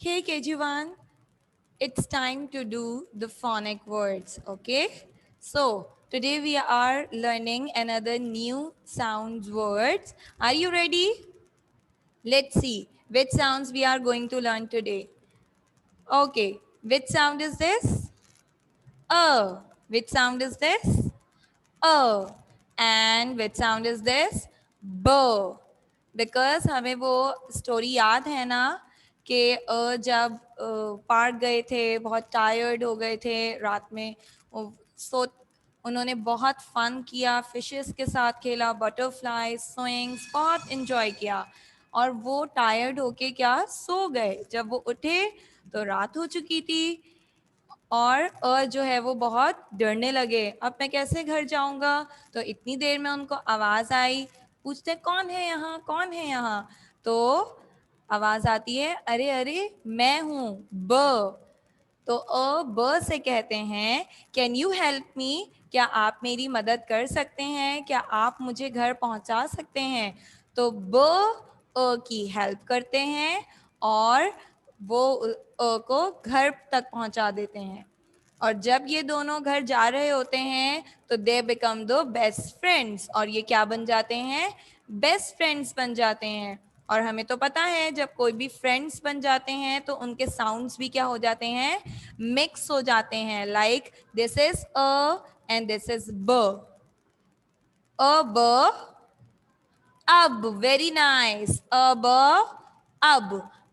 Hey KG1, it's time to do the phonic words, okay? So, today we are learning another new sounds words. Are you ready? Let's see which sounds we are going to learn today. Okay, which sound is this? Which sound is this? And which sound is this? B. Because हमें वो story याद है ना कि जब park गए थे, बहुत टायर्ड हो गए थे रात में, सो उन्होंने बहुत फन किया, फिशेस के साथ खेला, बटरफ्लाई स्विंग्स, बहुत इन्जॉय किया और वो टायर्ड होके क्या सो गए। जब वो उठे तो रात हो चुकी थी और जो है वो बहुत डरने लगे, अब मैं कैसे घर जाऊंगा। तो इतनी देर में उनको आवाज आई, पूछते कौन है यहाँ, कौन है यहाँ। तो आवाज आती है, अरे अरे मैं हूँ ब। तो ब से कहते हैं कैन यू हेल्प मी, क्या आप मेरी मदद कर सकते हैं, क्या आप मुझे घर पहुंचा सकते हैं। तो ब की हेल्प करते हैं और वो को घर तक पहुंचा देते हैं। और जब ये दोनों घर जा रहे होते हैं तो they become the best friends, और ये क्या बन जाते हैं, बेस्ट फ्रेंड्स बन जाते हैं। और हमें तो पता है जब कोई भी फ्रेंड्स बन जाते हैं तो उनके साउंड्स भी क्या हो जाते हैं, मिक्स हो जाते हैं। Like this is a and this is ब। ब, अब, वेरी नाइस। अब,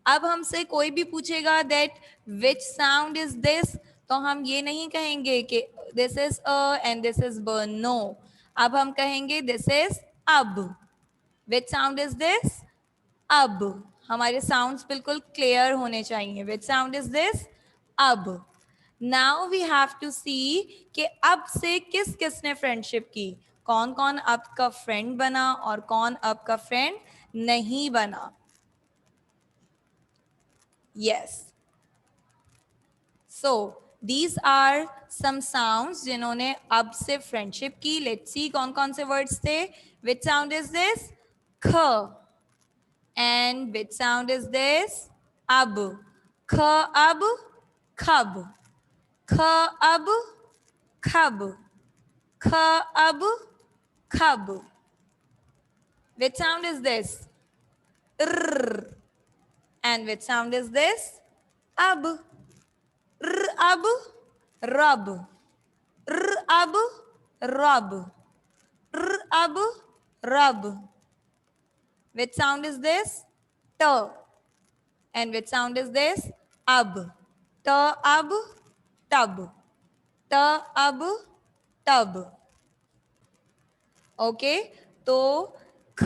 अब हमसे कोई भी पूछेगा that which sound is this, तो हम ये नहीं कहेंगे कि this is a and this is ब, नो। अब हम कहेंगे दिस इज अब। विच साउंड इज दिस, अब। हमारे साउंड्स बिल्कुल क्लियर होने चाहिए। विच साउंड इज दिस, अब। नाउ वी हैव टू सी कि अब से किस किसने फ्रेंडशिप की, कौन कौन अब का फ्रेंड बना और कौन अब का फ्रेंड नहीं बना। Yes, so these are some sounds जिन्होंने अब से फ्रेंडशिप की। लेट्स सी कौन कौन से वर्ड्स थे। विच साउंड इज दिस, ख। And which sound is this, अब। ख अब, खब। ख अब, खब। ख अब, खब। Which sound is this, r? And which sound is this, ab? R ab, rub. R ab, rub. R ab, rub. Which sound is this, t? And which sound is this, ab? T ab, tub. T ab, tub. Okay, तो ख,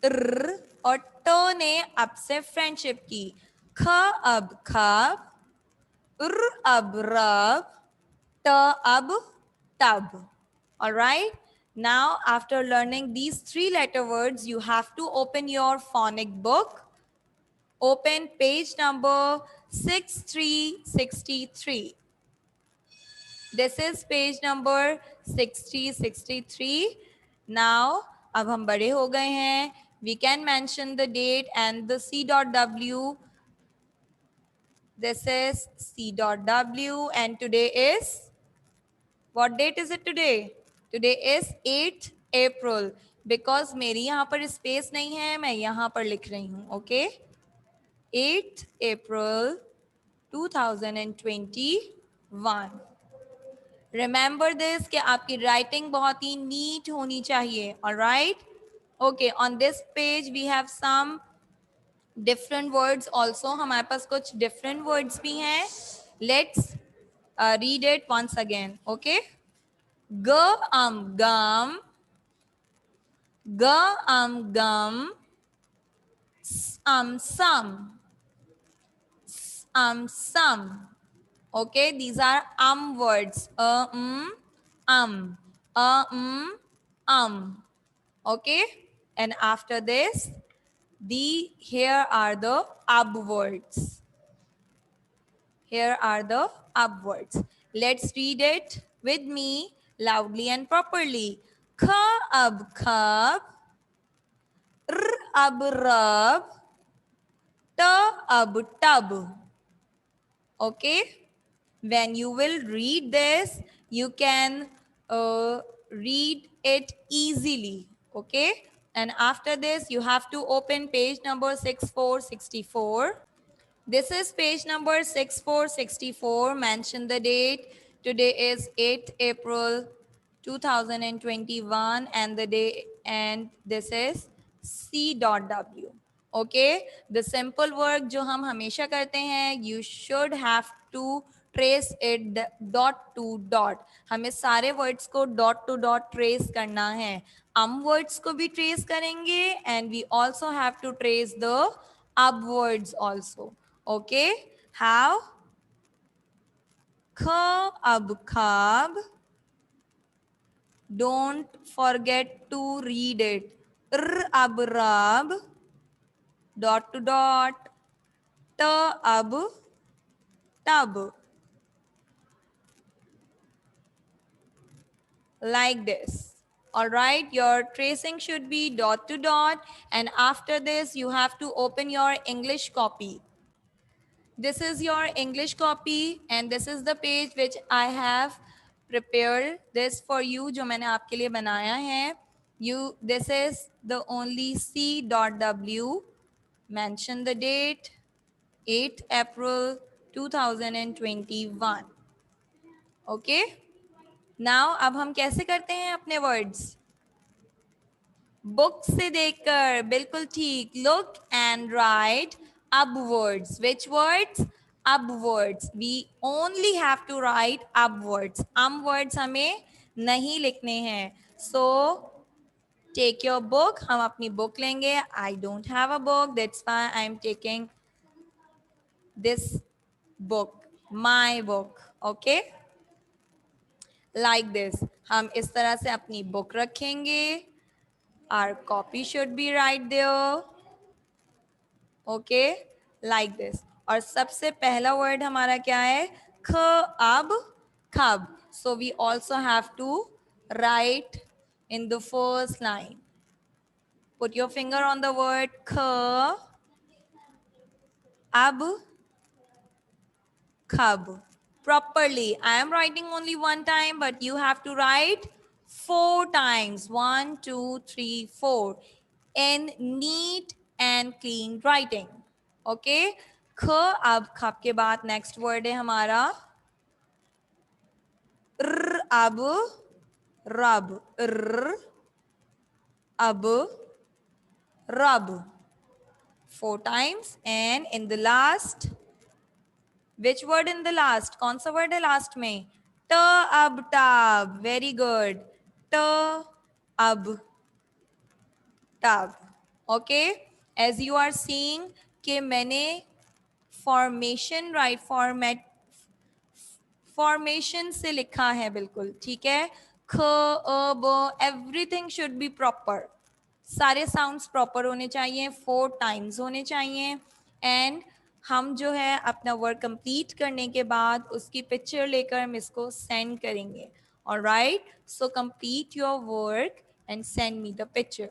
र और ट ने अब से friendship की। ख अब खब, र अब रब, ट अब tub. All right. Now, after learning these three letter words, you have to open your phonic book. Open page number 6363. This is page number 6063. Now, अब हम बड़े हो गए हैं. We can mention the date and the C.W. This is C.W. and today is, what date is it today? Today is 8 April. Because मेरी यहाँ पर space नहीं है, मैं यहाँ पर लिख रही हूँ. Okay? 8 April 2021. Remember this कि आपकी writing बहुत ही neat होनी चाहिए. All right? Okay, on this page we have some different words also. हमारे पास कुछ different words भी हैं. Let's read it once again. Okay? G gum, g gum, some, some. Okay, these are words. Um. Okay, and after this, here are the ab words. Here are the ab words. Let's read it with me loudly and properly. Kha ab khab, r ab rab, ta ab tub. Okay, when you will read this, you can read it easily. Okay, and after this you have to open page number 6464. This is page number 6464. Mention the date. Today is 8th April 2021 and the day, and this is C.W. Okay, the simple work जो हम हमेशा करते हैं, you should have to trace it dot to dot. हमें सारे words को dot to dot trace करना है. Words को भी trace करेंगे and we also have to trace the upwards also. Okay, how? Ab khab. Don't forget to read it. Ab rab. Dot to dot. Ab tub. Like this. All right, your tracing should be dot to dot, and after this you have to open your English copy. This is your English copy and this is the page which I have prepared this for you, जो मैंने आपके लिए बनाया है. This is the only C.W. Mention the date, 8th April 2021. Okay? Now अब हम कैसे करते हैं अपने words? बुक से देखकर, बिल्कुल ठीक. Look and write upwards. Which words? Upwards. We only have to write upwards. Words हमें नहीं लिखने हैं. So take your book. हम अपनी book लेंगे. I don't have a book. That's why I'm taking this book. My book. Okay? Like this. हम इस तरह से अपनी book रखेंगे. Our copy should be right there. Okay, like this. और सबसे पहला word हमारा क्या है? ख अब खब. So we also have to write in the first line. Put your finger on the word kh ab khab. Properly. I am writing only one time, but you have to write 4 times. 1, 2, 3, 4. In neat and clean writing. Okay? ख अब खब के बाद next word है हमारा अब रब. अब rub. 4 times. And in the last, which word in the last? कौन सा word है last में? T ab tab. Very good. T ab tab. Okay, as you are seeing कि मैंने formation right formation से लिखा है बिल्कुल. ठीक है, ख ब everything should be proper. सारे साउंड्स प्रॉपर होने चाहिए, 4 टाइम्स होने चाहिए. एंड हम जो है अपना वर्क कंप्लीट करने के बाद उसकी पिक्चर लेकर हम इसको सेंड करेंगे. Alright, so complete your work and send me the picture.